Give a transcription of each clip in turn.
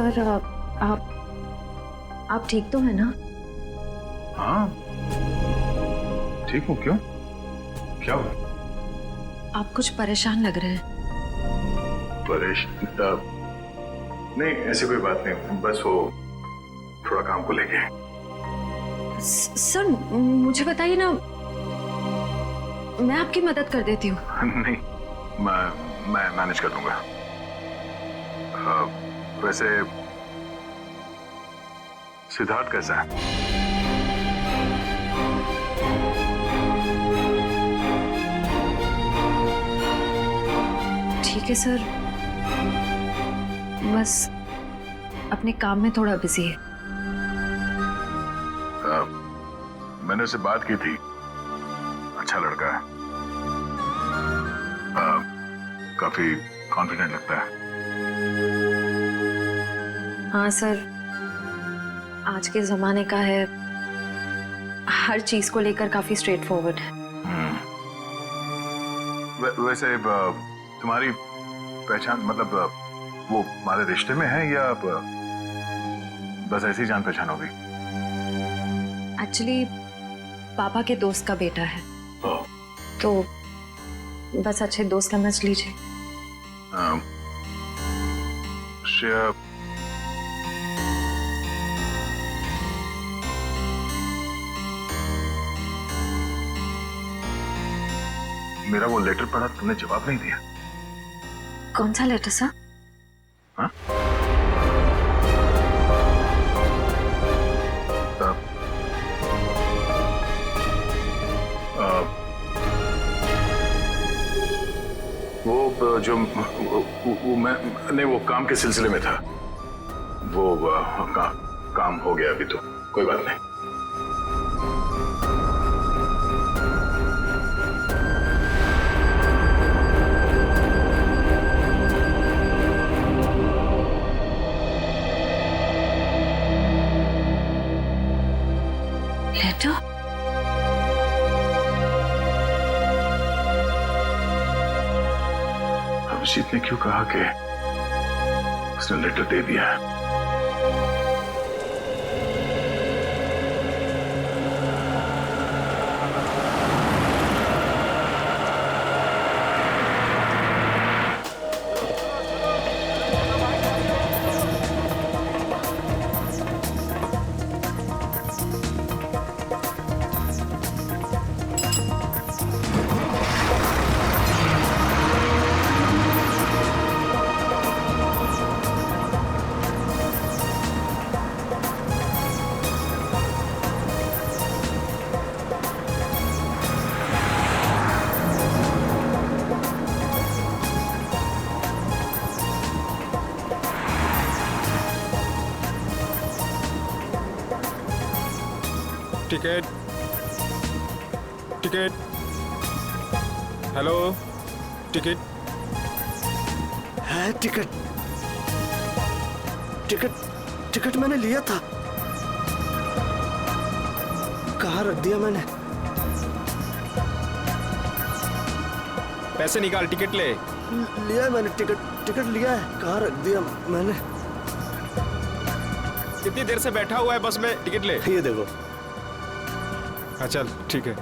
Sir आप ठीक तो है ना? हाँ ठीक हूँ। क्यों, क्या हुआ? आप कुछ परेशान लग रहे हैं। परेशान? नहीं ऐसी कोई बात नहीं, बस वो थोड़ा काम को लेके। सर मुझे बताइए ना, मैं आपकी मदद कर देती हूँ। नहीं मैं मैनेज कर दूंगा। वैसे सिद्धार्थ कैसा है? ठीक है सर, बस अपने काम में थोड़ा बिजी है। मैंने उससे बात की थी, अच्छा लड़का है, काफी कॉन्फिडेंट लगता है। हाँ सर, आज के जमाने का है, हर चीज को लेकर काफी स्ट्रेट फॉरवर्ड है। वैसे तुम्हारी पहचान मतलब वो हमारे रिश्ते में है या बस ऐसी जान पहचान होगी? एक्चुअली पापा के दोस्त का बेटा है, तो बस अच्छे दोस्त समझ लीजिए। श्रेया, मेरा वो लेटर पढ़ा, तुमने जवाब नहीं दिया। कौन सा लेटर सर? हाँ? वो जो वो मैं नहीं, वो काम के सिलसिले में था। वो काम हो गया अभी, तो कोई बात नहीं। लेटर? अभिजीत ने क्यों कहा कि उसने लेटर दे दिया है? टिकट टिकट, हेलो, टिकट है? टिकट टिकट टिकट मैंने लिया था, कहाँ रख दिया मैंने? पैसे निकाल, टिकट ले। लिया है मैंने, टिकट लिया है, कहाँ रख दिया मैंने? कितनी देर से बैठा हुआ है बस में, टिकट ले। ये देखो। हाँ चल ठीक है।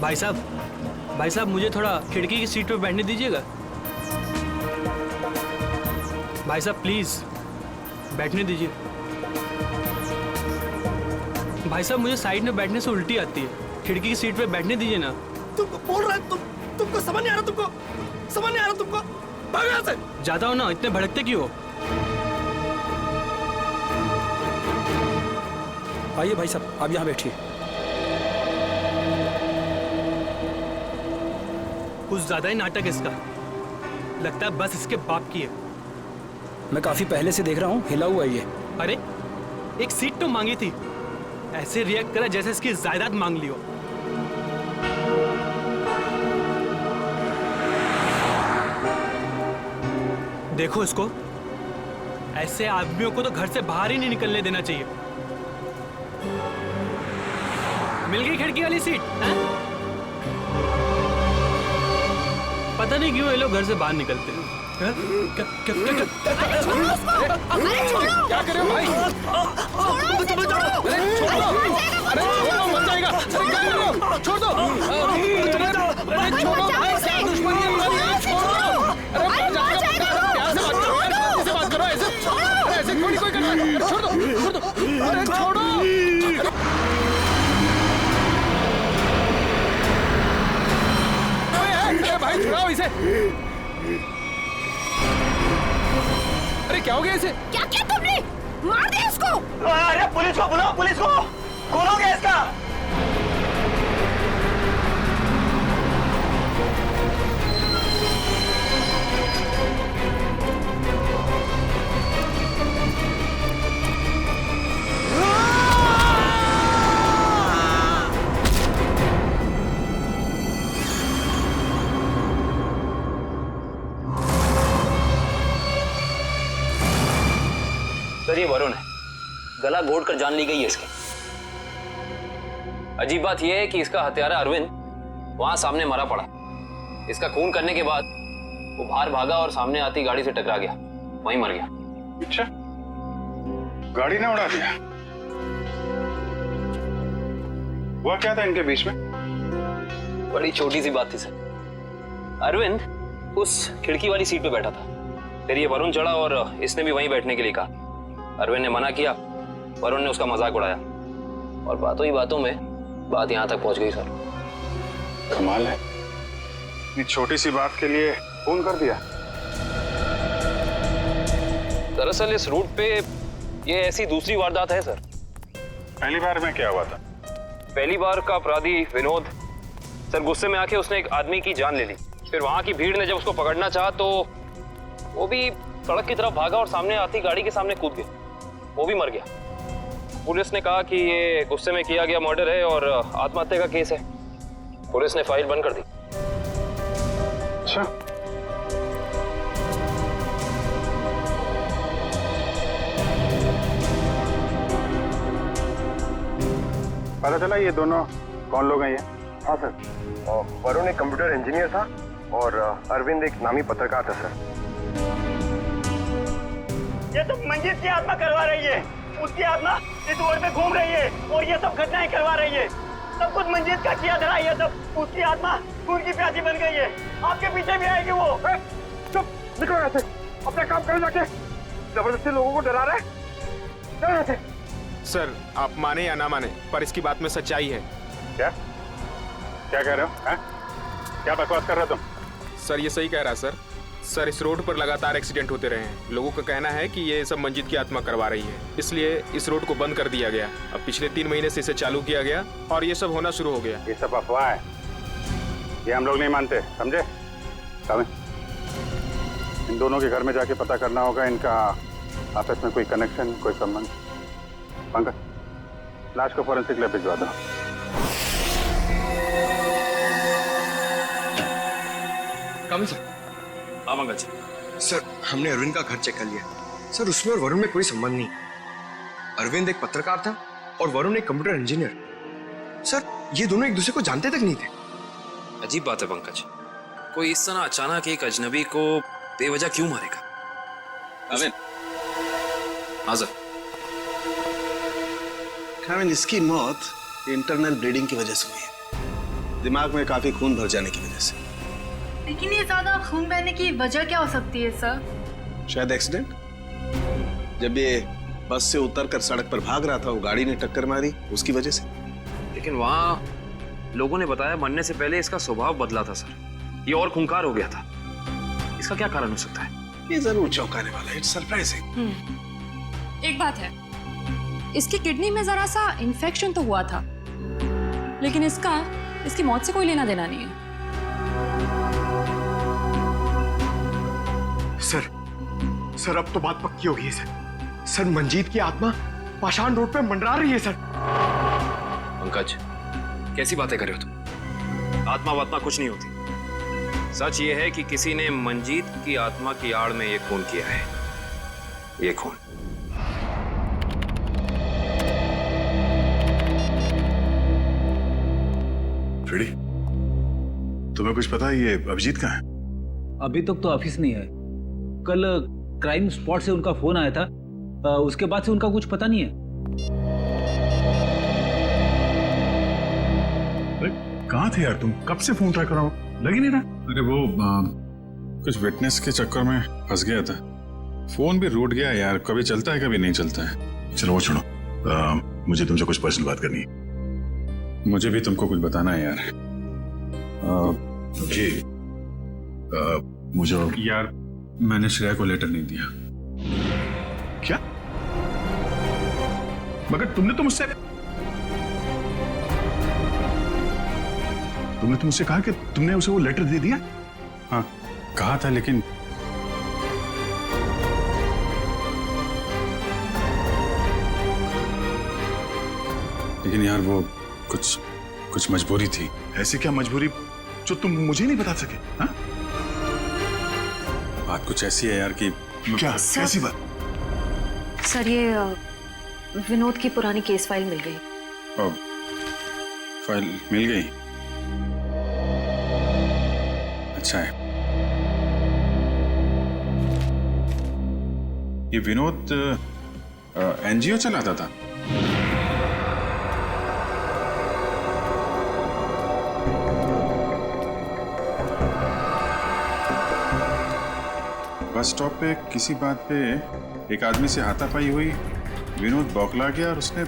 भाई साहब मुझे थोड़ा खिड़की की सीट पे बैठने दीजिएगा। भाई साहब प्लीज बैठने दीजिए। भाई साहब मुझे साइड में बैठने से उल्टी आती है, खिड़की की सीट पे बैठने दीजिए ना। तुम बोल रहे हो, तुमको समझ नहीं आ रहा? समझ नहीं आ रहा तुमको? भागो यहाँ से। जाता हो ना, इतने भड़कते क्यों हो? आइए भाई साहब, आप यहाँ बैठिए। कुछ ज्यादा ही नाटक इसका, लगता है बस इसके बाप की है। मैं काफी पहले से देख रहा हूँ, हिला हुआ ये। अरे एक सीट तो मांगी थी, ऐसे रिएक्ट करा जैसे इसकी जायदाद मांग ली हो। देखो इसको, ऐसे आदमियों को तो घर से बाहर ही नहीं निकलने देना चाहिए। मिल गई खिड़की वाली सीट है? पता नहीं क्यों ये लोग घर से बाहर निकलते हैं। क्या कर रहे हो भाई? अरे छोड़ दो! अरे छोड़ो, मर जाएगा! अरे क्या कर रहे हो? छोड़ दो! अरे छोड़ो भाई, क्या दुश्मनी है तुम्हारी? अरे छोड़ो! अरे मर जाएगा! प्यार से बात करो यार, शांति से बात करो। ऐसे अरे ऐसे क्यों नहीं कोई कर रहा है? अरे छोड़ दो! छोड़ दो! अरे छोड़ो! अरे भाई छुड़ाओ इसे! अरे क्या हो गया इसे? क्या किया तुमने? मार दे उसको! अरे पुलिस को बुलाओ, पुलिस को! कौन हो गया इसका? सर ये वरुण है, गला घोट कर जान ली गई है इसकी। अजीब बात यह है कि इसका हत्यारा अरविंद वहां सामने मरा पड़ा। इसका खून करने के बाद वो बाहर भागा और सामने आती गाड़ी से टकरा गया, वहीं मर गया। अच्छा, गाड़ी ने उड़ा दिया। हुआ क्या था इनके बीच में? बड़ी छोटी सी बात थी सर। अरविंद उस खिड़की वाली सीट पे बैठा था, फिर ये वरुण चढ़ा और इसने भी वहीं बैठने के लिए कहा। अरविंद ने मना किया, वरुण ने उसका मजाक उड़ाया और बातों ही बातों में बात यहां तक पहुंच गई सर। कमाल है, इतनी छोटी सी बात के लिए खून कर दिया। दरअसल इस रूट पे ये ऐसी दूसरी वारदात है सर। पहली बार में क्या हुआ था? पहली बार का अपराधी विनोद सर गुस्से में आके उसने एक आदमी की जान ले ली। फिर वहां की भीड़ ने जब उसको पकड़ना चाहा तो वो भी सड़क की तरफ भागा और सामने आती गाड़ी के सामने कूद गया, वो भी मर गया। पुलिस ने कहा कि ये गुस्से में किया गया मर्डर है और आत्महत्या का केस है। पुलिस ने फाइल बंद कर दी। अच्छा, पता चला ये दोनों कौन लोग हैं ये? हाँ सर, वरुण एक कंप्यूटर इंजीनियर था और अरविंद एक नामी पत्रकार था सर। ये तो मंजीत की आत्मा करवा रही है। उसकी आत्मा इस रोड पे घूम रही है और ये सब घटनाएं करवा रही है। सब कुछ मंजीत का किया धरा, ये सब उसकी आत्मा खून की प्यासी बन गई है। आपके पीछे भी आएगी वो। चुप, निकलो यहाँ से, अपना काम करो जाके। जबरदस्ती लोगों को डरा रहे, चलो यहाँ से। सर आप माने या ना माने, पर इसकी बात में सच्चाई है। क्या क्या कह रहे हो? क्या बकवास कर रहे हो तुम? सर ये सही कह रहा है सर। सर इस रोड पर लगातार एक्सीडेंट होते रहे हैं। लोगों का कहना है कि ये सब मंजीत की आत्मा करवा रही है, इसलिए इस रोड को बंद कर दिया गया। अब पिछले 3 महीने से इसे चालू किया गया और ये सब होना शुरू हो गया। ये सब अफवाह है, ये हम लोग नहीं मानते, समझे? इन दोनों के घर में जाके पता करना होगा इनका आपस में कोई कनेक्शन, कोई संबंध। पंकज, लाश को फोरेंसिक लैब भिजवा दो। कम सर। हाँ पंकज। सर हमने अरविंद का घर चेक कर लिया सर, उसमें और वरुण में कोई संबंध नहीं। अरविंद एक पत्रकार था और वरुण एक कंप्यूटर इंजीनियर। सर ये दोनों एक दूसरे को जानते तक नहीं थे। अजीब बात है पंकज, कोई इस तरह अचानक एक अजनबी को बेवजह क्यों मारेगा? अरविंद। हाँ सर। कामिल, इसकी मौत इंटरनल ब्लीडिंग की वजह से हुई है, दिमाग में काफी खून भर जाने की वजह से। लेकिन ये ज्यादा खून बहने की वजह क्या हो सकती है सर? शायद एक्सीडेंट। जब ये बस से उतरकर सड़क पर भाग रहा था, वो गाड़ी ने टक्कर मारी, उसकी वजह से। लेकिन वहाँ लोगों ने बताया मरने से पहले इसका स्वभाव बदला था सर, ये और खूंखार हो गया था। इसका क्या कारण हो सकता है? ये जरूर चौंकाने वाला है, इट्स सरप्राइजिंग। एक बात है, इसकी किडनी में जरा सा इन्फेक्शन तो हुआ था, लेकिन इसकी मौत से कोई लेना देना नहीं है। सर अब तो बात पक्की हो गई है सर। सर मंजीत की आत्मा पाषाण रोड पे मंडरा रही है सर। पंकज कैसी बातें कर रहे हो तुम? आत्मा वात्मा कुछ नहीं होती। सच ये है कि किसी ने मंजीत की आत्मा की आड़ में ये खून किया है। ये खून फ्रेडी, तुम्हें कुछ पता है ये अभिजीत कहाँ है? अभी तक तो ऑफिस नहीं है। कल क्राइम स्पॉट से उनका फोन आया था, उसके बाद से उनका कुछ पता नहीं है। अरे कहाँ थे यार तुम? कब से फोन ट्राई कर रहा हूँ, लग ही नहीं रहा। अरे वो कुछ विटनेस के चक्कर में फंस गया था। फोन भी रूट गया यार, कभी चलता है कभी नहीं चलता है। चलो वो छोड़ो, मुझे तुमसे कुछ पर्सनल बात करनी है। मुझे भी तुमको कुछ बताना है यार। जी मुझे यार, मैंने श्रेया को लेटर नहीं दिया। क्या? मगर तुमने तो मुझसे कहा कि तुमने उसे वो लेटर दे दिया। हाँ कहा था, लेकिन यार वो कुछ मजबूरी थी। ऐसी क्या मजबूरी जो तुम मुझे नहीं बता सके? हाँ? बात कुछ ऐसी है यार कि क्या? कैसी बात? सर ये विनोद की पुरानी केस फाइल मिल गई। फाइल मिल गई? अच्छा है। ये विनोद एनजीओ चलाता था। बस स्टॉप पे किसी बात पे एक आदमी से हाथापाई हुई, विनोद बौखला गया और उसने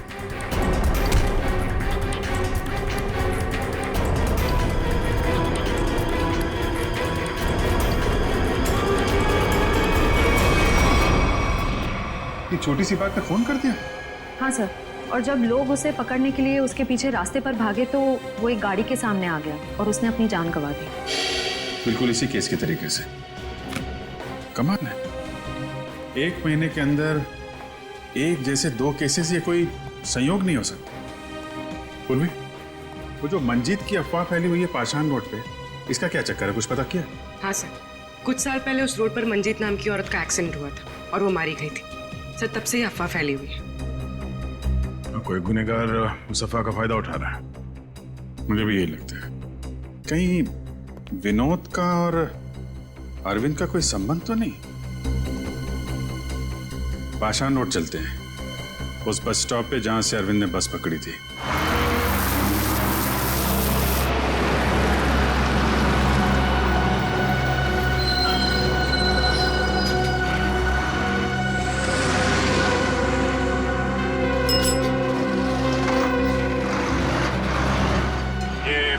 छोटी सी बात पे फोन कर दिया। हाँ सर, और जब लोग उसे पकड़ने के लिए उसके पीछे रास्ते पर भागे तो वो एक गाड़ी के सामने आ गया और उसने अपनी जान गंवा दी। बिल्कुल इसी केस के तरीके से। कमाल है, 1 महीने के अंदर एक जैसे 2 केसेस, ये कोई संयोग नहीं हो सकता। पूर्वी, वो जो मंजीत की अफवाह फैली हुई है पाषाण रोड पे, इसका क्या चक्कर है, कुछ पता किया? हाँ सर, कुछ साल पहले उस रोड पर मंजीत नाम की औरत का एक्सीडेंट हुआ था और वो मारी गई थी सर। तब से ही अफवाह फैली हुई है। कोई गुनहगार उस अफवाह का फायदा उठा रहा है। मुझे भी यही लगता है। कहीं विनोद का और अरविंद का कोई संबंध तो नहीं? पाषाण रोड चलते हैं, उस बस स्टॉप पे जहां से अरविंद ने बस पकड़ी थी। ये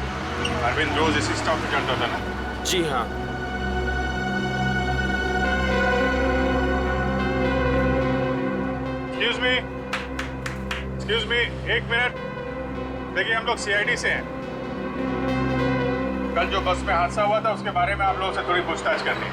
अरविंद रोज इसी स्टॉप पे चलता था ना? जी हाँ। Excuse me, 1 minute. देखिए हम लोग सीआईडी से हैं। कल जो बस में हादसा हुआ था उसके बारे में आप लोगों से थोड़ी पूछताछ करनी है।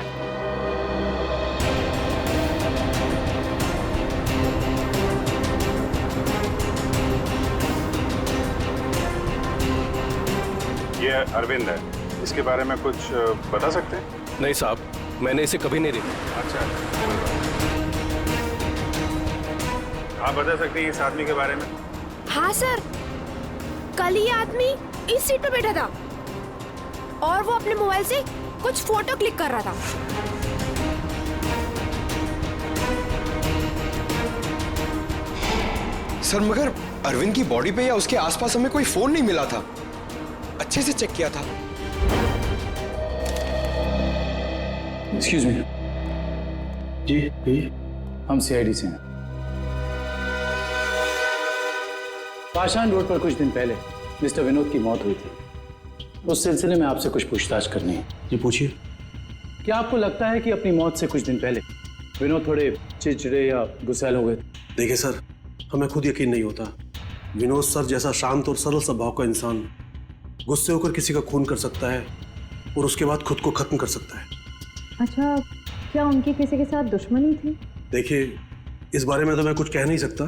ये अरविंद है, इसके बारे में कुछ बता सकते हैं? नहीं साहब, मैंने इसे कभी नहीं देखा। अच्छा, आप बता सकते हैं इस आदमी के बारे में? हाँ सर, कल ये आदमी इस सीट पर बैठा था और वो अपने मोबाइल से कुछ फोटो क्लिक कर रहा था। सर मगर अरविंद की बॉडी पे या उसके आसपास हमें कोई फोन नहीं मिला था। अच्छे से चेक किया था। Excuse me. जी हम सीआईडी से हैं। पाषाण रोड पर कुछ दिन पहले मिस्टर विनोद की मौत हुई थी। उस सिलसिले में आपसे कुछ पूछताछ करनी है। जी पूछिए। क्या आपको लगता है कि अपनी मौत से कुछ दिन पहले विनोद थोड़े चिड़चिड़े या गुस्सैल हो गए थे? देखिए सर, हमें खुद यकीन नहीं होता। विनोद सर जैसा शांत और सरल स्वभाव का इंसान गुस्से होकर किसी का खून कर सकता है और उसके बाद खुद को खत्म कर सकता है। अच्छा, क्या उनकी किसी के साथ दुश्मनी थी? देखिए, इस बारे में तो मैं कुछ कह नहीं सकता,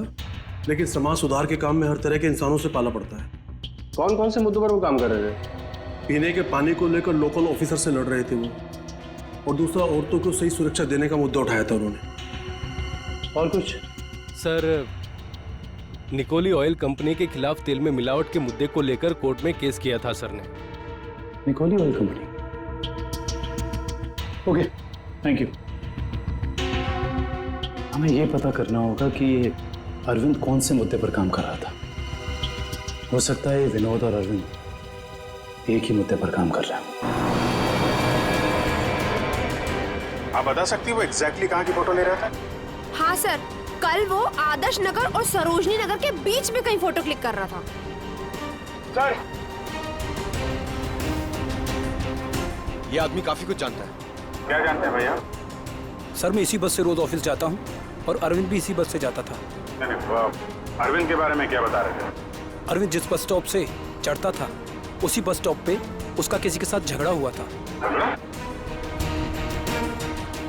लेकिन समाज सुधार के काम में हर तरह के इंसानों से पाला पड़ता है। कौन कौन से मुद्दों पर वो काम कर रहे थे? पीने के पानी को लेकर लोकल ऑफिसर से लड़ रहे थे वो, और दूसरा औरतों को सही सुरक्षा देने का मुद्दा उठाया था उन्होंने। और कुछ? सर, निकोली ऑयल कंपनी के खिलाफ तेल में मिलावट के मुद्दे को लेकर कोर्ट में केस किया था सर ने। निकोली oil company? Okay, thank you. हमें यह पता करना होगा कि अरविंद कौन से मुद्दे पर काम कर रहा था। हो सकता है विनोद और अरविंद एक ही मुद्दे पर काम कर रहे हैं। आप बता सकती हो एग्जैक्टली कहाँ की फोटो ले रहा था? हाँ सर, कल वो आदर्श नगर और सरोजनी नगर के बीच में कहीं फोटो क्लिक कर रहा था। सर, ये आदमी काफी कुछ जानता है। क्या जानते हैं भैया? सर, मैं इसी बस से रोज ऑफिस जाता हूँ और अरविंद भी इसी बस से जाता था। अरविंद के बारे में क्या बता रहे थे? अरविंद जिस बस स्टॉप से चढ़ता था उसी बस स्टॉप पे उसका किसी के साथ झगड़ा हुआ था। झगड़ा?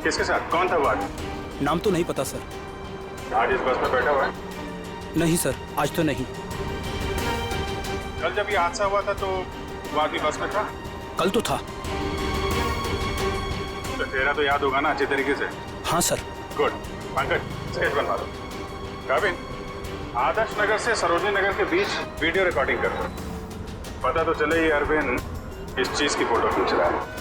किसके साथ? कौन था वो आदमी? नाम तो नहीं पता सर। आज इस बस में बैठा हुआ है? नहीं सर, आज तो नहीं। कल जब ये हादसा हुआ था तो वो आदमी बस में था? कल तो था। तो तेरा तो याद होगा ना अच्छे तरीके से? हाँ सर। गुड। पंकज, स्केच बनवा दो। काबिन, आदर्श नगर से सरोजनी नगर के बीच वीडियो रिकॉर्डिंग कर दो। पता तो चले ये अरविंद इस चीज की फोटो खींच रहा है।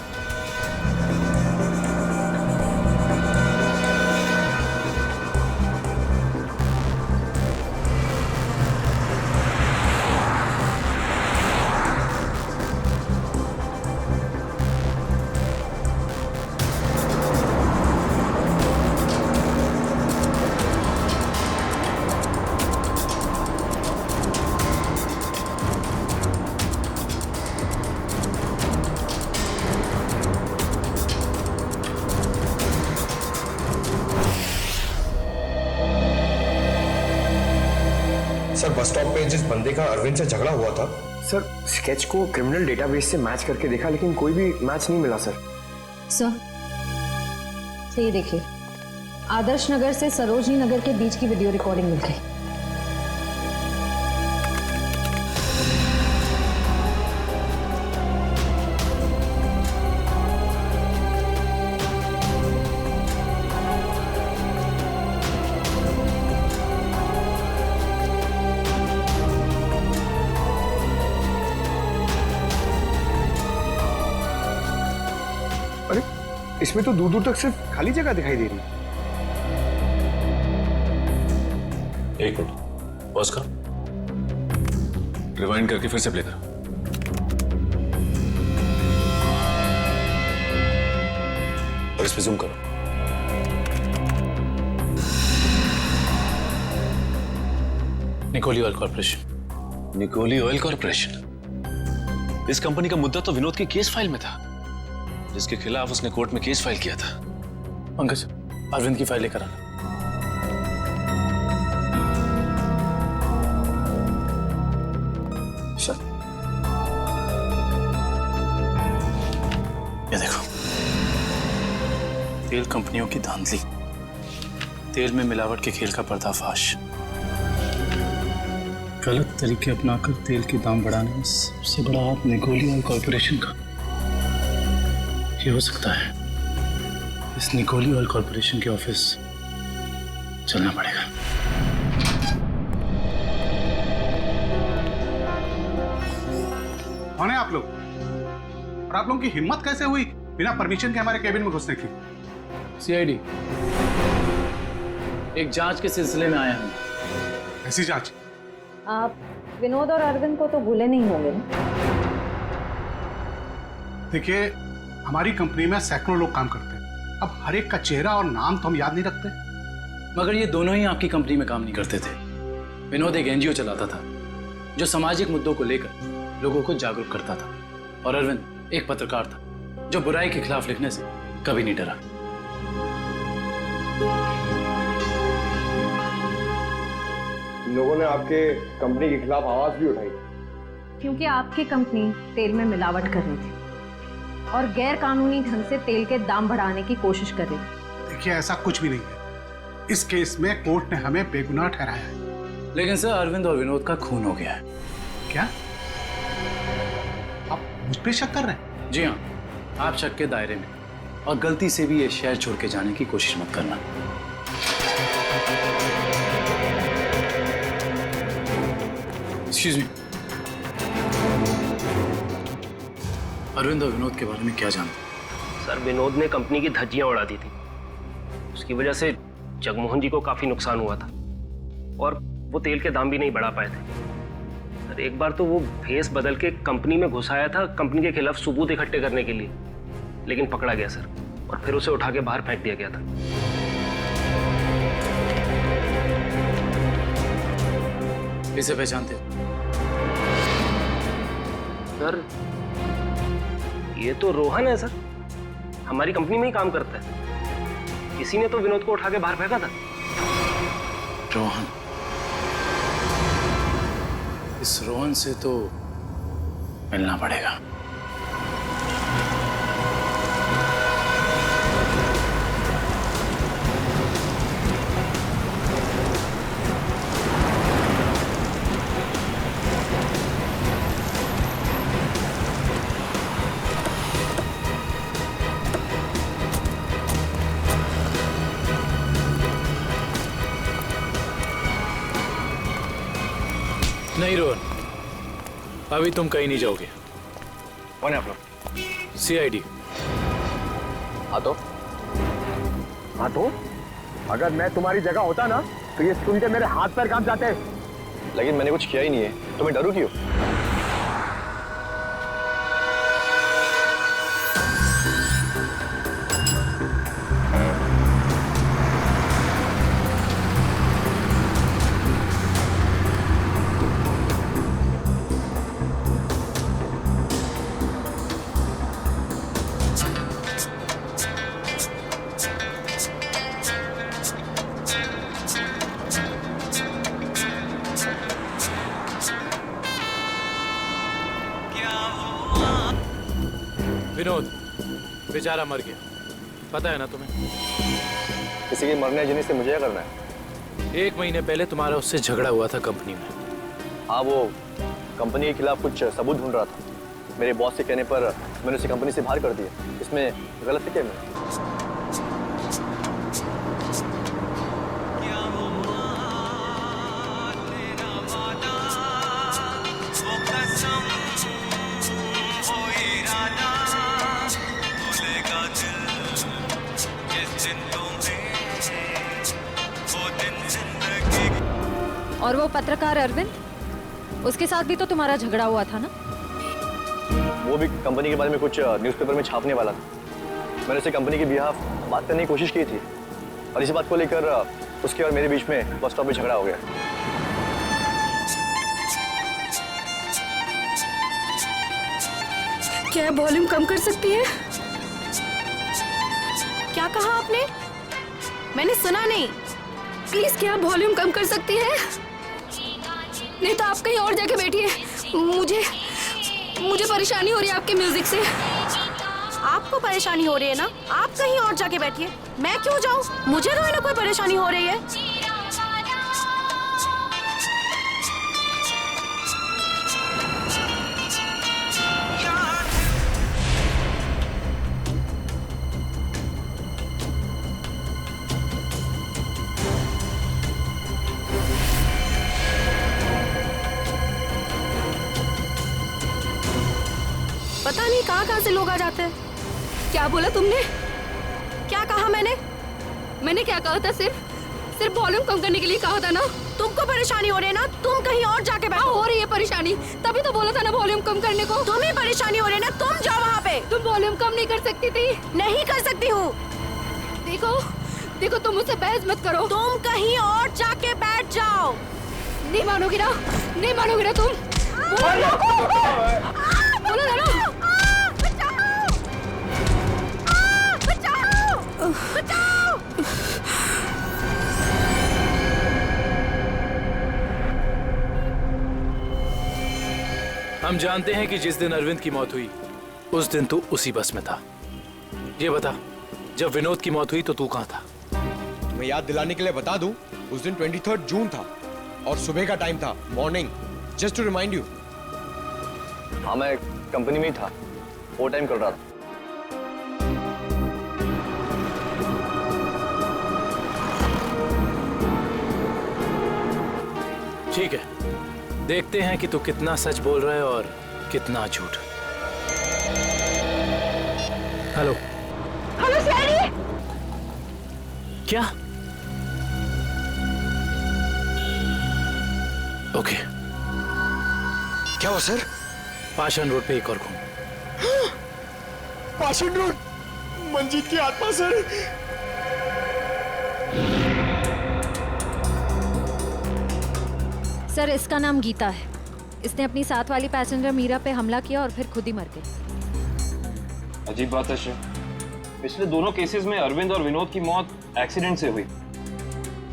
सर, बस स्टॉप पे जिस बंदे का अरविंद से झगड़ा हुआ था, सर स्केच को क्रिमिनल डेटाबेस से मैच करके देखा लेकिन कोई भी मैच नहीं मिला सर। सर, ये देखिए, आदर्श नगर से सरोजनी नगर के बीच की वीडियो रिकॉर्डिंग मिल गई। इसमें तो दूर दूर तक सिर्फ खाली जगह दिखाई दे रही है। एक मिनट, पॉज करो, रिवाइंड करके फिर से प्ले करो। और इस पे जूम करो। निकोली ऑयल कॉर्पोरेशन। निकोली ऑयल कॉर्पोरेशन? इस कंपनी का मुद्दा तो विनोद की केस फाइल में था, जिसके खिलाफ उसने कोर्ट में केस फाइल किया था। पंकज, अरविंद की फाइल लेकर आना। ये देखो, तेल कंपनियों की धांधली, तेल में मिलावट के खेल का पर्दाफाश, गलत तरीके अपनाकर तेल के दाम बढ़ाने में सबसे बड़ा हाथ निकोली ऑयल कॉर्पोरेशन का। ये हो सकता है इस निकोली ऑयल कॉर्पोरेशन के ऑफिस चलना पड़ेगा। कौन है आप लोग? और आप लोगों की हिम्मत कैसे हुई बिना परमिशन के हमारे केबिन में घुसने की? सीआईडी, एक जांच के सिलसिले में आए हैं। ऐसी जांच? आप विनोद और अरविंद को तो भूले नहीं होंगे ना? देखिए, हमारी कंपनी में सैकड़ों लोग काम करते हैं। अब हर एक का चेहरा और नाम तो हम याद नहीं रखते। मगर ये दोनों ही आपकी कंपनी में काम नहीं करते थे। विनोद एक एनजीओ चलाता था जो सामाजिक मुद्दों को लेकर लोगों को जागरूक करता था, और अरविंद एक पत्रकार था जो बुराई के खिलाफ लिखने से कभी नहीं डरा। लोगों ने आपके कंपनी के खिलाफ आवाज भी उठाई क्योंकि आपकी कंपनी तेल में मिलावट कर रही थी और गैर कानूनी ढंग से तेल के दाम बढ़ाने की कोशिश कर रही थी। देखिए, ऐसा कुछ भी नहीं है। इस केस में कोर्ट ने हमें बेगुनाह ठहराया है। लेकिन सर, अरविंद और विनोद का खून हो गया है। क्या? मुझ पे शक कर रहे हैं? जी हाँ, आप शक के दायरे में, और गलती से भी ये शहर छोड़ के जाने की कोशिश मत करना। एक्सक्यूज मी, अरविंद और विनोद के बारे में क्या जानते? सर, विनोद ने कंपनी की धज्जियां उड़ा दी थी। उसकी वजह से जगमोहन जी को काफी नुकसान हुआ था, और वो तेल के दाम भी नहीं बढ़ा पाए थे। सर, एक बार तो वो भेस बदल के कंपनी में घुस आया था कंपनी के खिलाफ सबूत इकट्ठे करने के लिए, लेकिन पकड़ा गया सर, और फिर उसे उठा के बाहर फेंक दिया गया था। इसे पहचानते? सर, ये तो रोहन है सर, हमारी कंपनी में ही काम करता है। किसी ने तो विनोद को उठा के बाहर फेंका था। रोहन? इस रोहन से तो मिलना पड़ेगा। नहीं रोहन, अभी तुम कहीं नहीं जाओगे। कौन है आप लोग? CID। हाँ तो अगर मैं तुम्हारी जगह होता ना तो ये सुन के मेरे हाथ पैर कांप जाते। लेकिन मैंने कुछ किया ही नहीं है, तो मैं डरू क्यों? विनोद बेचारा मर गया, पता है ना तुम्हें? किसी के मरने जीने से मुझे क्या करना है? 1 महीने पहले तुम्हारा उससे झगड़ा हुआ था कंपनी में। हाँ, वो कंपनी के खिलाफ कुछ सबूत ढूंढ रहा था। मेरे बॉस के कहने पर मैंने उसे कंपनी से बाहर कर दिया। इसमें गलत है क्या मैं? और वो पत्रकार अरविंद, उसके साथ भी तो तुम्हारा झगड़ा हुआ था ना? वो भी कंपनी के बारे में कुछ न्यूज़पेपर में छापने वाला था। मैंने उसे कंपनी के बिहाफ बात करने की कोशिश की थी, और इसी बात को लेकर उसके और मेरे बीच में बस स्टॉप में झगड़ा हो गया। क्या वॉल्यूम कम कर सकती है? क्या कहा आपने? मैंने सुना नहीं। प्लीज क्या वॉल्यूम कम कर सकती है? नहीं तो आप कहीं और जाके बैठिए। मुझे परेशानी हो रही है आपके म्यूजिक से। आपको परेशानी हो रही है ना? आप कहीं और जाके बैठिए। मैं क्यों जाऊं? मुझे तो ना कोई परेशानी हो रही है। पता नहीं कहाँ से लोग आ जाते हैं। क्या बोला तुमने? क्या कहा मैंने? मैंने क्या कहा था? सिर्फ वॉल्यूम कम करने के लिए कहा था ना। तुमको परेशानी हो रही है ना, तुम कहीं और जाके बैठो। हो रही है परेशानी, तभी तो बोला था ना वॉल्यूम कम करने को। तुम्हें परेशानी हो रही है ना, तुम जाओ वहाँ पे। तुम वॉल्यूम कम नहीं कर सकती थी? नहीं कर सकती हूँ। देखो तुम मुझसे बहस मत करो। तुम कहीं और जाके बैठ जाओ। नहीं मानोगी ना? नहीं मानोगी ना तुम? बोलो ना। हम जानते हैं कि जिस दिन अरविंद की मौत हुई उस दिन तू उसी बस में था। ये बता, जब विनोद की मौत हुई तो तू कहाँ था? मैं याद दिलाने के लिए बता दूं, उस दिन 23 जून था और सुबह का टाइम था, morning, just to remind you. हाँ, मैं कंपनी में ही था, ओवर टाइम कर रहा था। ठीक है, देखते हैं कि तू कितना सच बोल रहा है और कितना झूठ। Hello hello CID. क्या? ओके। क्या हुआ सर? पाषाण रोड पे एक और खून। पाषाण रोड, मंजीत की आत्मा सर। सर, इसका नाम गीता है। इसने अपनी साथ वाली पैसेंजर मीरा पे हमला किया और फिर खुद ही मर गई। अजीब बात है श्रेय, पिछले दोनों केसेस में अरविंद और विनोद की मौत एक्सीडेंट से हुई,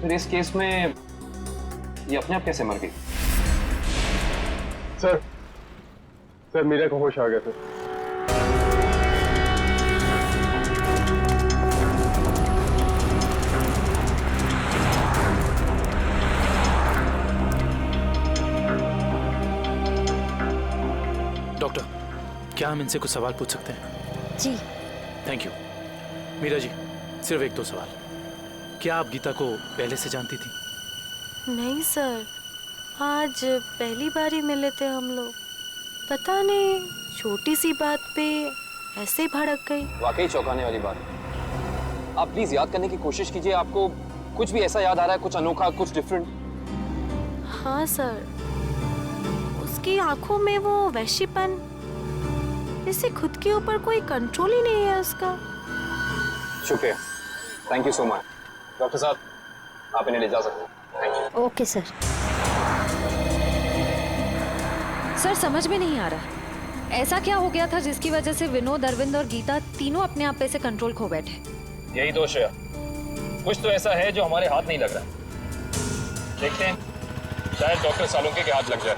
फिर इस केस में ये अपने आप कैसे मर गई? सर मीरा को होश आ गया सर। डॉक्टर, क्या हम इनसे कुछ सवाल पूछ सकते हैं? जी। Thank you. मीरा जी, सिर्फ एक दो सवाल। क्या आप गीता को पहले से जानती थी? नहीं सर, आज पहली बार ही मिले थे हम लोग। पता नहीं छोटी सी बात पे ऐसे ही भड़क गई। वाकई चौंकाने वाली बात है। आप प्लीज याद करने की कोशिश कीजिए, आपको कुछ भी ऐसा याद आ रहा है, कुछ अनोखा, कुछ डिफरेंट? हाँ सर, उसकी आंखों में वो वैश्यपन, जैसे खुद के ऊपर कोई कंट्रोल ही नहीं है उसका। शुक्रिया, thank you so much. Doctor साहब, आप इन्हें ले जा सकते हैं। Thank you. Okay sir. Sir, समझ में नहीं आ रहा ऐसा क्या हो गया था जिसकी वजह से विनोद, अरविंद और गीता तीनों अपने आप पे से कंट्रोल खो बैठे। यही दोष है, कुछ तो ऐसा है जो हमारे हाथ नहीं लग रहा। देखते हैं, शायद डॉक्टर सालुंके के हाथ लग जाए।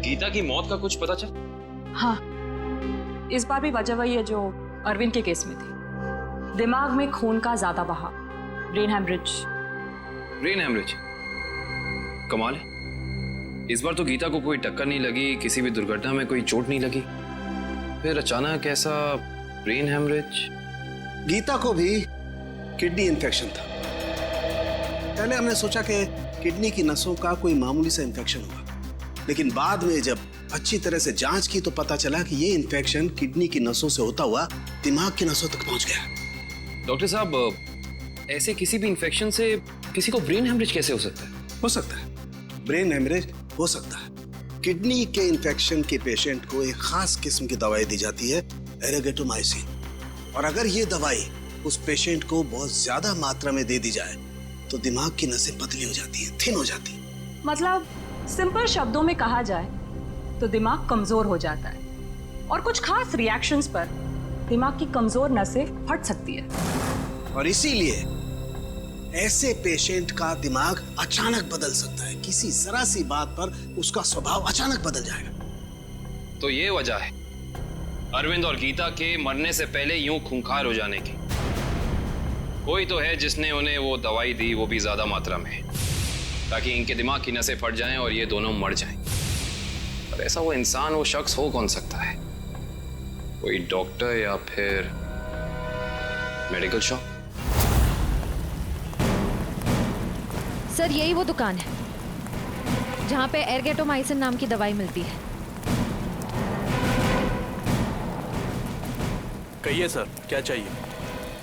गीता की मौत का कुछ पता चल? हाँ, इस बार भी वजह वही है जो अरविंद के केस में थी। दिमाग में खून का ज्यादा बहाव, ब्रेन हेमरेज। Brain haemorrhage? कमाल है, इस बार तो गीता को कोई टक्कर नहीं लगी, किसी भी दुर्घटना में कोई चोट नहीं लगी, फिर अचानक ऐसा ब्रेन हेमरेज। गीता को भी किडनी इन्फेक्शन था। पहले हमने सोचा कि किडनी की नसों का कोई मामूली सा इन्फेक्शन हुआ, लेकिन बाद में जब अच्छी तरह से जांच की तो पता चला कि ये इन्फेक्शन किडनी की नसों से होता हुआ दिमाग की नसों तक पहुंच गया। डॉक्टर साहब, ऐसे किसी भी इन्फेक्शन से किसी को ब्रेन हेमरेज कैसे हो सकता है? हो सकता है, ब्रेन हेमरेज हो सकता है। किडनी के इन्फेक्शन के पेशेंट को एक खास किस्म की दवाई दी जाती है, एरेगेटोमाइसिन, और अगर ये दवाई उस पेशेंट को बहुत ज्यादा मात्रा में दे दी जाए तो दिमाग की नसें पतली हो जाती है, थिन हो जाती है। मतलब सिंपल शब्दों में कहा जाए तो दिमाग कमजोर हो जाता है और कुछ खास रिएक्शंस पर दिमाग की कमजोर नसें फट सकती है। और इसीलिए ऐसे पेशेंट का दिमाग अचानक बदल सकता है, किसी जरा सी बात पर उसका स्वभाव अचानक बदल जाएगा। तो ये वजह है अरविंद और गीता के मरने से पहले यूं खूंखार हो जाने की। कोई तो है जिसने उन्हें वो दवाई दी, वो भी ज्यादा मात्रा में, ताकि इनके दिमाग की नसें फट जाएं और ये दोनों मर जाएं। पर ऐसा वो इंसान, वो शख्स हो कौन सकता है? कोई डॉक्टर या फिर मेडिकल शॉप? सर, यही वो दुकान है जहाँ पे एरगेटोमाइसिन नाम की दवाई मिलती है। कहिए सर, क्या चाहिए?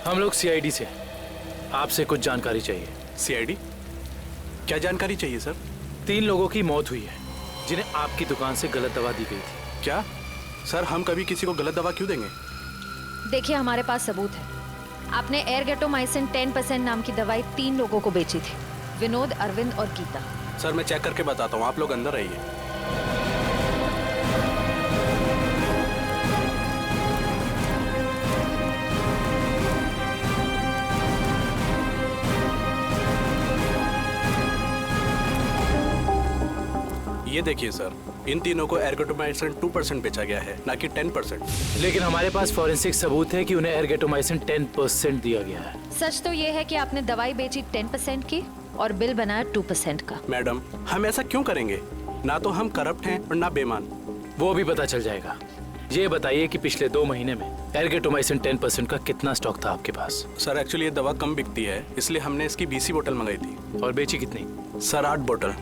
हम लोग सीआईडी से, आपसे कुछ जानकारी चाहिए। सीआईडी? क्या जानकारी चाहिए सर? 3 लोगों की मौत हुई है जिन्हें आपकी दुकान से गलत दवा दी गई थी। क्या सर, हम कभी किसी को गलत दवा क्यों देंगे? देखिए, हमारे पास सबूत है। आपने एरगेटोमाइसिन 10% नाम की दवाई 3 लोगों को बेची थी, विनोद, अरविंद और गीता। सर, मैं चेक करके बताता हूँ, आप लोग अंदर रहिए। ये देखिए सर, इन तीनों को एरगेटोमाइसिन 2% बेचा गया है, ना कि 10%। लेकिन हमारे पास फॉरेंसिक सबूत है कि उन्हें एरगेटोमाइसिन 10% दिया गया है। सच तो ये है कि आपने दवाई बेची 10% की और बिल बनाया 2% का। मैडम, हम ऐसा क्यों करेंगे? ना तो हम करप्ट हैं और ना बेईमान। वो भी पता चल जाएगा। ये बताइए कि पिछले 2 महीने में एर्गेटोमाइसिन 10% का कितना स्टॉक था आपके पास? सर एक्चुअली ये दवा कम बिकती है, इसलिए हमने इसकी 20 बोतल मंगाई थी। और बेची कितनी? सर 8 बोतल।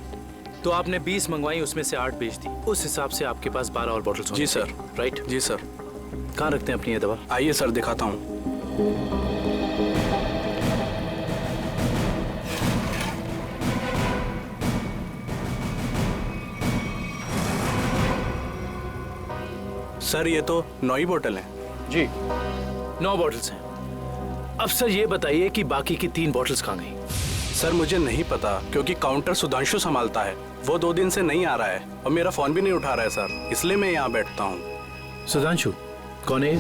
तो आपने 20 मंगवाई, उसमें से 8 बेच दी। उस हिसाब से आपके पास 12 और बोतल। जी सर। राइट? जी सर। कहाँ रखते हैं अपनी ये दवा? आइए सर दिखाता हूँ। सर ये तो 9 ही बोतल है। जी 9 बॉटल्स हैं। अब सर ये बताइए कि बाकी की 3 बॉटल्स कहाँ गई? सर मुझे नहीं पता, क्योंकि काउंटर सुधांशु संभालता है। वो 2 दिन से नहीं आ रहा है और मेरा फोन भी नहीं उठा रहा है सर, इसलिए मैं यहाँ बैठता हूँ। सुधांशु कौन है?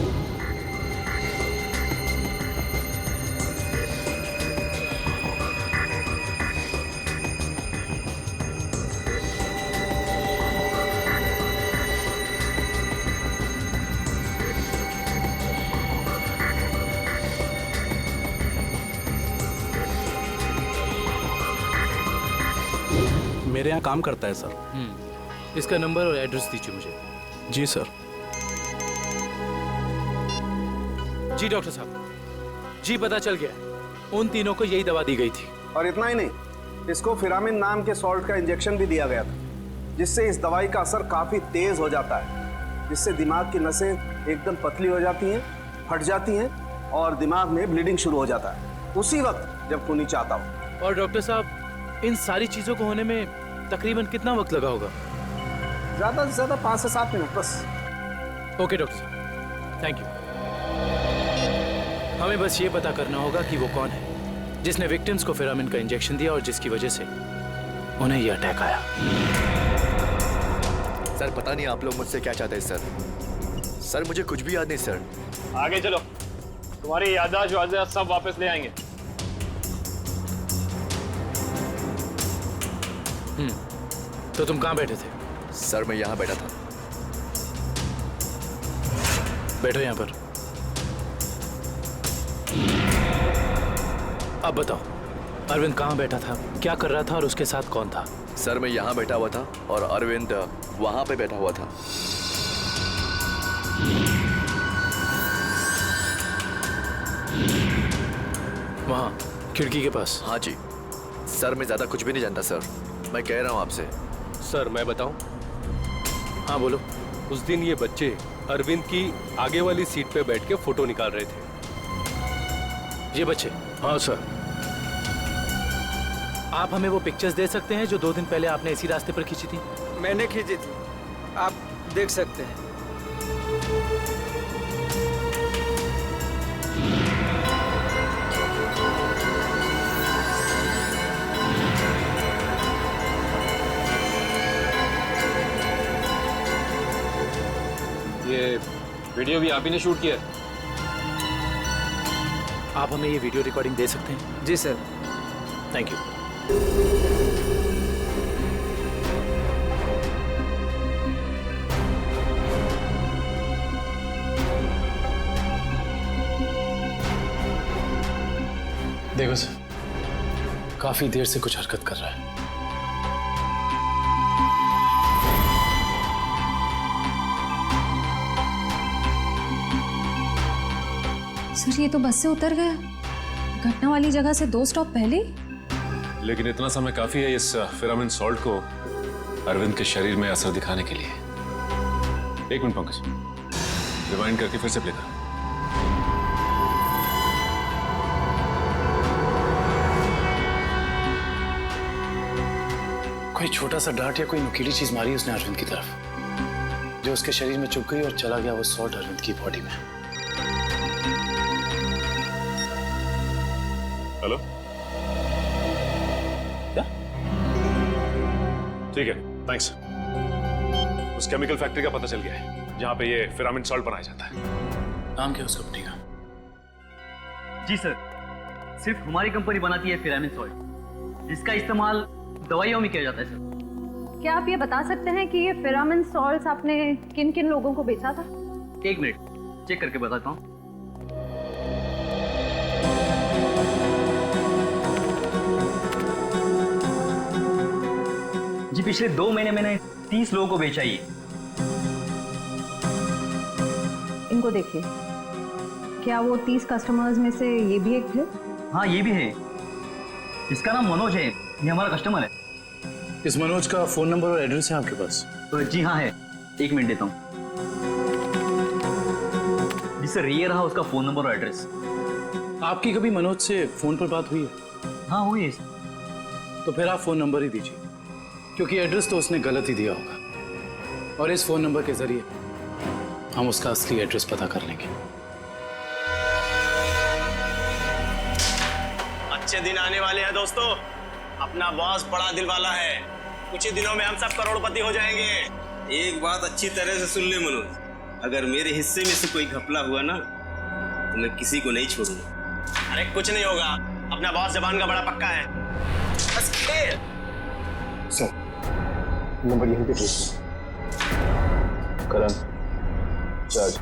मेरे यहाँ काम करता है सर। इसका नंबर और एड्रेस दीजिए मुझे। जी सर। जी डॉक्टर साहब, जी पता चल गया। उन तीनों को यही दवा दी गई थी। और इतना ही नहीं, इसको फिरामिन नाम के सॉल्ट का इंजेक्शन भी दिया गया था, जिससे इस दवाई का असर काफी तेज हो जाता है, जिससे दिमाग की नसें एकदम पतली हो जाती हैं, फट जाती हैं और दिमाग में ब्लीडिंग शुरू हो जाता है उसी वक्त जब खूनी चाहता हो। और डॉक्टर साहब, इन सारी चीजों को होने में तकरीबन कितना वक्त लगा होगा? ज्यादा से ज्यादा 5 से 7 मिनट बस। ओके डॉक्टर साहब, थैंक यू। हमें बस ये पता करना होगा कि वो कौन है जिसने विक्टिम्स को फिरामिन का इंजेक्शन दिया और जिसकी वजह से उन्हें ये अटैक आया। सर पता नहीं आप लोग मुझसे क्या चाहते हैं सर। सर मुझे कुछ भी याद नहीं सर। आगे चलो, तुम्हारी याददाश्त सब वापस ले आएंगे। तो तुम कहाँ बैठे थे? सर मैं यहाँ बैठा था। बैठो यहाँ पर। अब बताओ, अरविंद कहाँ बैठा था, क्या कर रहा था और उसके साथ कौन था? सर मैं यहाँ बैठा हुआ था और अरविंद वहां पे बैठा हुआ था। वहाँ खिड़की के पास? हाँ जी सर, मैं ज्यादा कुछ भी नहीं जानता सर, मैं कह रहा हूँ आपसे। सर मैं बताऊं? हाँ बोलो। उस दिन ये बच्चे अरविंद की आगे वाली सीट पे बैठ के फोटो निकाल रहे थे। ये बच्चे? हाँ सर। आप हमें वो पिक्चर्स दे सकते हैं जो 2 दिन पहले आपने इसी रास्ते पर खींची थी? मैंने खींची थी, आप देख सकते हैं। ये वीडियो भी आप ही ने शूट किया? आप हमें ये वीडियो रिकॉर्डिंग दे सकते हैं? जी सर। Thank you. देखो सर, काफी देर से कुछ हरकत कर रहा है। सर ये तो बस से उतर गया, घटना वाली जगह से 2 स्टॉप पहले। लेकिन इतना समय काफी है इस फिरामिन सॉल्ट को अरविंद के शरीर में असर दिखाने के लिए। 1 मिनट पंकज, रिवाइंड करके फिर से प्ले कर। कोई छोटा सा डांट या कोई नुकीली चीज मारी उसने अरविंद की तरफ, जो उसके शरीर में चुभ गई और चला गया वो सॉल्ट अरविंद की बॉडी में। हेलो, क्या? ठीक है, थैंक्स। उस केमिकल फैक्ट्री का पता चल गया है जहां पे ये फिरामिन सॉल्ट बनाया जाता है। नाम क्या है उस कंपनी का? जी सर, सिर्फ हमारी कंपनी बनाती है फिरामिन सॉल्ट, जिसका इस्तेमाल दवाइयों में किया जाता है सर। क्या आप ये बता सकते हैं कि ये फिरामिन सॉल्ट्स आपने किन किन लोगों को बेचा था? 1 मिनट चेक करके बताता हूँ। जी पिछले 2 महीने मैंने 30 लोगों को बेचा ये। इनको देखिए, क्या वो 30 कस्टमर्स में से ये भी एक थे? हाँ ये भी है। इसका नाम मनोज है, ये हमारा कस्टमर है। इस मनोज का फोन नंबर और एड्रेस है आपके पास? जी हाँ है, 1 मिनट देता हूँ। जी सर, ये रहा उसका फोन नंबर और एड्रेस। आपकी कभी मनोज से फोन पर बात हुई है? हाँ हुई है। तो फिर आप फोन नंबर ही दीजिए, क्योंकि एड्रेस तो उसने गलत ही दिया होगा और इस फोन नंबर के जरिए हम उसका असली एड्रेस पता कर लेंगे। अच्छे दिन आने वाले हैं दोस्तों। अपना बॉस बड़ा दिल वाला है, कुछ ही दिनों में हम सब करोड़पति हो जाएंगे। एक बात अच्छी तरह से सुन ले मनोज, अगर मेरे हिस्से में से कोई घपला हुआ ना तो मैं किसी को नहीं छोड़ूंगा। अरे कुछ नहीं होगा, अपना बॉस जबान का बड़ा पक्का है, बस खेल। सर नंबर यहीं पे भेज। करण जज।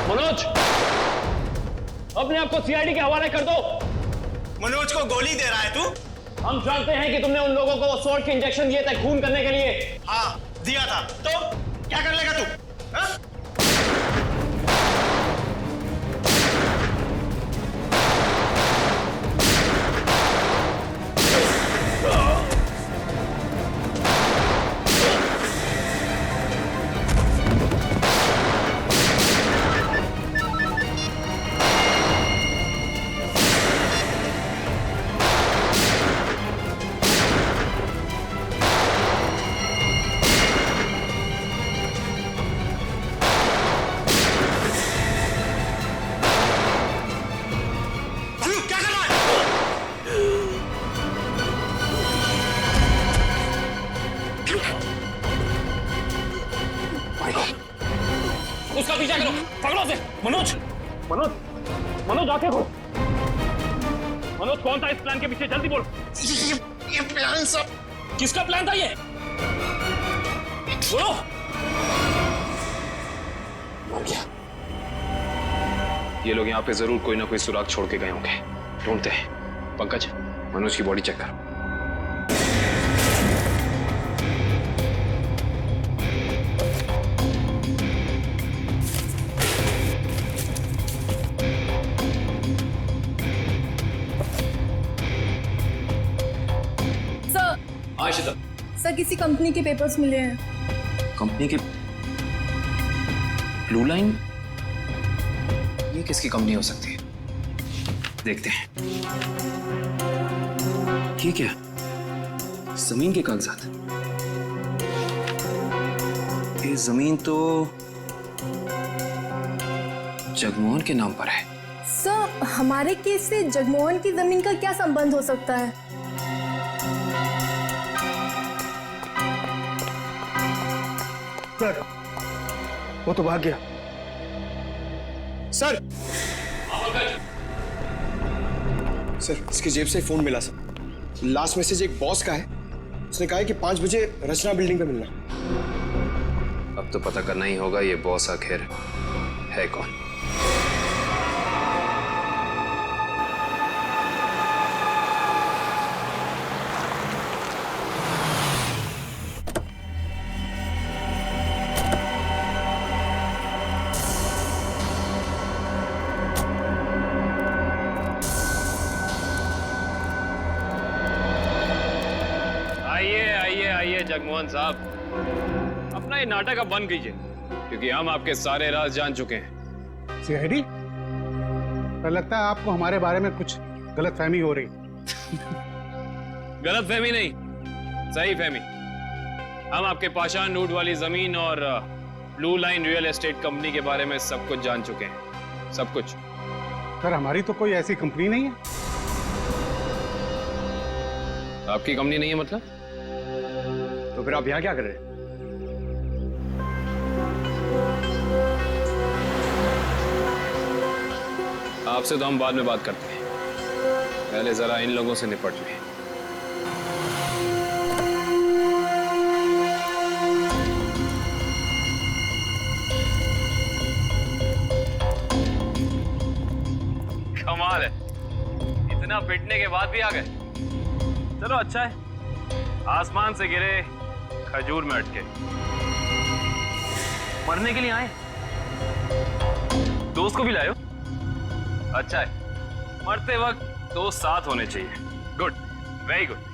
मनोज, अपने आप को सीआईडी के हवाले कर दो। मनोज को गोली दे रहा है तू? हम जानते हैं कि तुमने उन लोगों को स्वॉर्ड के इंजेक्शन दिए थे खून करने के लिए। हाँ दिया था, तो क्या कर लेगा तू? हाँ? उसका पीछा करो, पकड़ो उसे। मनोज, मनोज, मनोज आंखें खोल। मनोज कौन था इस प्लान के पीछे, जल्दी बोल। ये प्लान सब किसका प्लान था ये? बोलो। मर गया। ये लोग यहाँ पे जरूर कोई ना कोई सुराग छोड़ के गए होंगे, ढूंढते हैं। पंकज, मनोज की बॉडी चेक कर। सर किसी कंपनी के पेपर्स मिले हैं। कंपनी के? Blue line? ये किसकी कंपनी हो सकती है? देखते हैं। ये क्या? जमीन के कागजात। ये जमीन तो जगमोहन के नाम पर है। सर हमारे केस से जगमोहन की जमीन का क्या संबंध हो सकता है? सर वो तो भाग गया। सर सर इसकी जेब से फोन मिला सर। लास्ट मैसेज एक बॉस का है, उसने कहा है कि 5 बजे रचना बिल्डिंग पे मिलना। अब तो पता करना ही होगा ये बॉस आखिर है कौन। जगमोहन साहब, अपना ये नाटक अब बंद कीजिए, क्योंकि हम आपके सारे राज जान चुके हैं। सीआईडी? पर लगता है आपको हमारे बारे में कुछ गलतफहमी हो रही। गलतफहमी नहीं, सही फहमी। हम आपके पाषाण नूड वाली जमीन और blue line real estate company के बारे में सब कुछ जान चुके हैं, सब कुछ। सर हमारी तो कोई ऐसी कंपनी नहीं है। आपकी कंपनी नहीं है मतलब? तो फिर आप यहाँ क्या कर रहे हैं? आपसे तो हम बाद में बात करते हैं, पहले जरा इन लोगों से निपट लें। पिटने के बाद भी आ गए। चलो अच्छा है, आसमान से गिरे खजूर में अटके। मरने के लिए आए? दोस्त को भी लायो? अच्छा है, मरते वक्त दोस्त साथ होने चाहिए। Good, very good.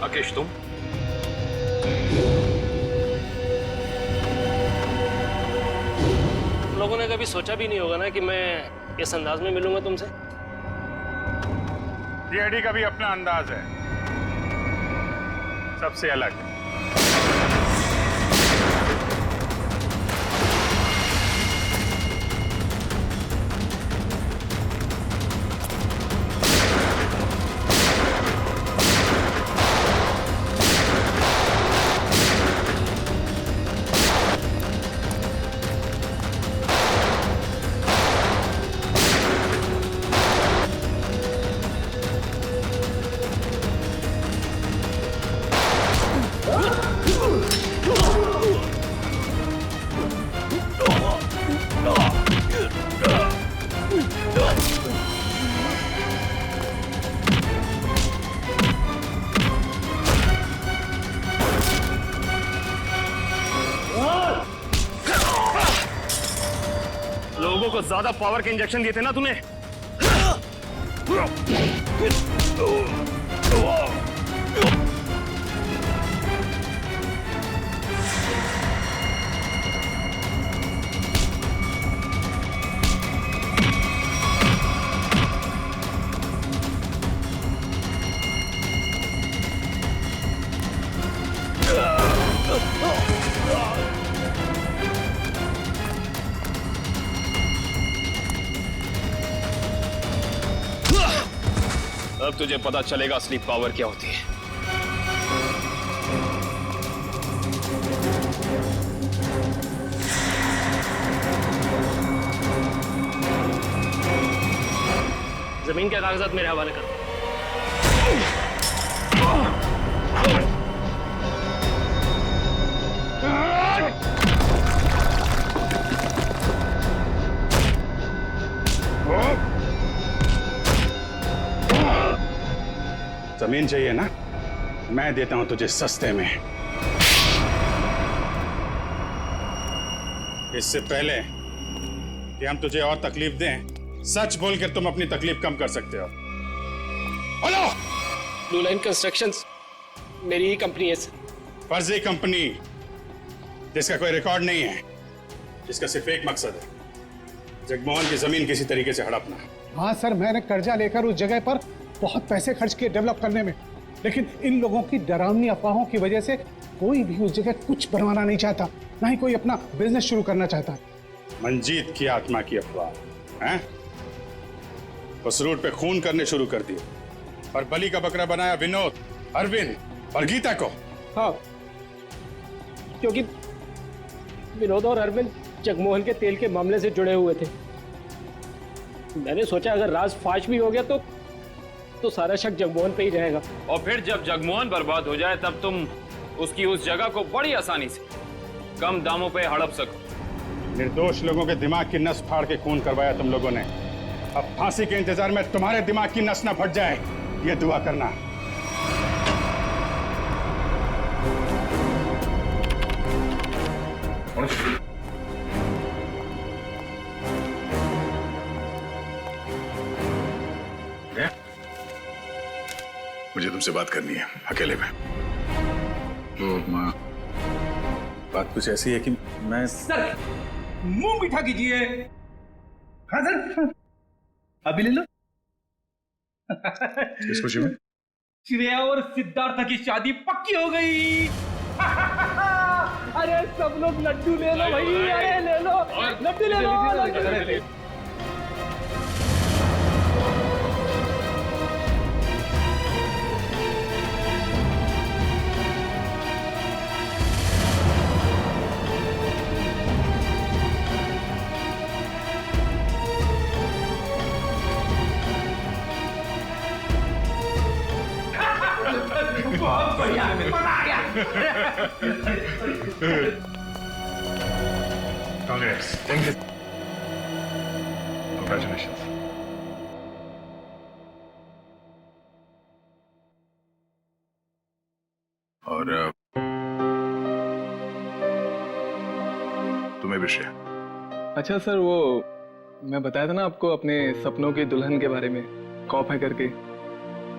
अकेश, तुम? लोगों ने कभी सोचा भी नहीं होगा ना कि मैं इस अंदाज में मिलूंगा तुमसे। सीआईडी का भी अपना अंदाज है, सबसे अलग। लोगों को ज्यादा पावर के इंजेक्शन दिए थे ना तूने। अब तुझे पता चलेगा असली पावर क्या होती है। जमीन के कागजात मेरे हवाले कर। जमीन चाहिए ना, मैं देता हूं तुझे सस्ते में। इससे पहले कि हम तुझे और तकलीफ दें, सच बोलकर तुम अपनी तकलीफ कम कर सकते हो। बोलो। ब्लू लाइन कंस्ट्रक्शंस मेरी ही कंपनी है सर। फर्जी कंपनी जिसका कोई रिकॉर्ड नहीं है, जिसका सिर्फ एक मकसद है, जगमोहन की जमीन किसी तरीके से हड़पना। हाँ सर, मैंने कर्जा लेकर उस जगह पर बहुत पैसे खर्च किए डेवलप करने में, लेकिन इन लोगों की डरावनी अफवाहों की वजह से कोई भी उस जगह कुछ बनवाना नहीं चाहता, ना ही कोई अपना बिजनेस शुरू करना चाहता। मंजीत की आत्मा की अफवाह हैं? उस रूट पे खून करने शुरू कर दिए और बलि का बकरा बनाया विनोद, अरविंद और गीता को। हाँ, क्योंकि विनोद और अरविंद जगमोहन के तेल के मामले से जुड़े हुए थे। मैंने सोचा अगर राज फाश भी हो गया तो सारा शक जगमोहन पे ही रहेगा। और फिर जब जगमोहन बर्बाद हो जाए तब तुम उसकी उस जगह को बड़ी आसानी से कम दामों पे हड़प सको। निर्दोष लोगों के दिमाग की नस फाड़ के खून करवाया तुम लोगों ने। अब फांसी के इंतजार में तुम्हारे दिमाग की नस ना फट जाए, ये दुआ करना। मुझे तुमसे बात करनी है अकेले में। तो माँ, बात कुछ ऐसी है कि मैं सर मुंह मीठा कीजिए। हाँ सर, अभी ले लो। किस खुशी में? श्रेया और सिद्धार्थ की शादी पक्की हो गई। अरे सब लोग लड्डू ले लो भाई, अरे ले लो लड्डू, ले लो लड्डू। बहुत बढ़िया, मजा आ गया। Congress, thank you, congratulations. और तुम्हें भी श्रेया। अच्छा सर, वो मैं बताया था ना आपको अपने सपनों की दुल्हन के बारे में, कॉप है करके।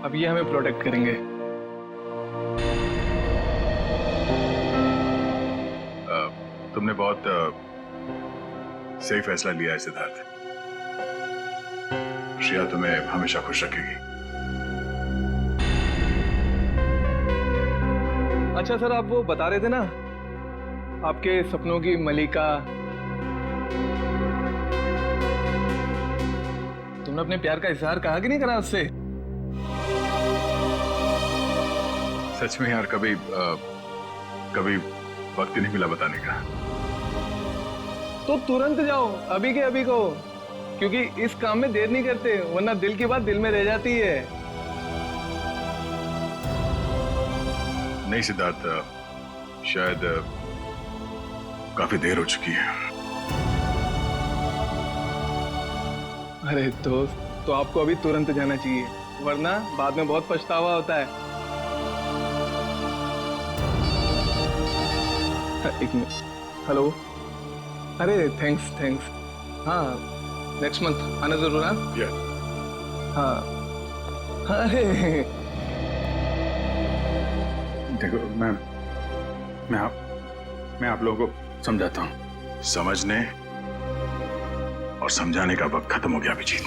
अब ये हमें प्रोटेक्ट करेंगे। तुमने बहुत सही फैसला लिया है सिद्धार्थ। श्रेया तुम्हें हमेशा खुश रखेगी। अच्छा सर, आप वो बता रहे थे ना आपके सपनों की मलिका, तुमने अपने प्यार का इजहार कहा कि नहीं करा उससे? सच में यार, कभी वक्त ही नहीं मिला बताने का। तो तुरंत जाओ, अभी के अभी को, क्योंकि इस काम में देर नहीं करते, वरना दिल की बात दिल में रह जाती है। नहीं सिद्धार्थ, शायद काफी देर हो चुकी है। अरे दोस्त, तो आपको अभी तुरंत जाना चाहिए, वरना बाद में बहुत पछतावा होता है। एक मिनट, हेलो। अरे थैंक्स। हाँ, नेक्स्ट मंथ आना जरूर। हाँ। अरे देखो, मैं आप लोगों को समझाता हूँ। समझने और समझाने का वक्त खत्म हो गया अभिजीत।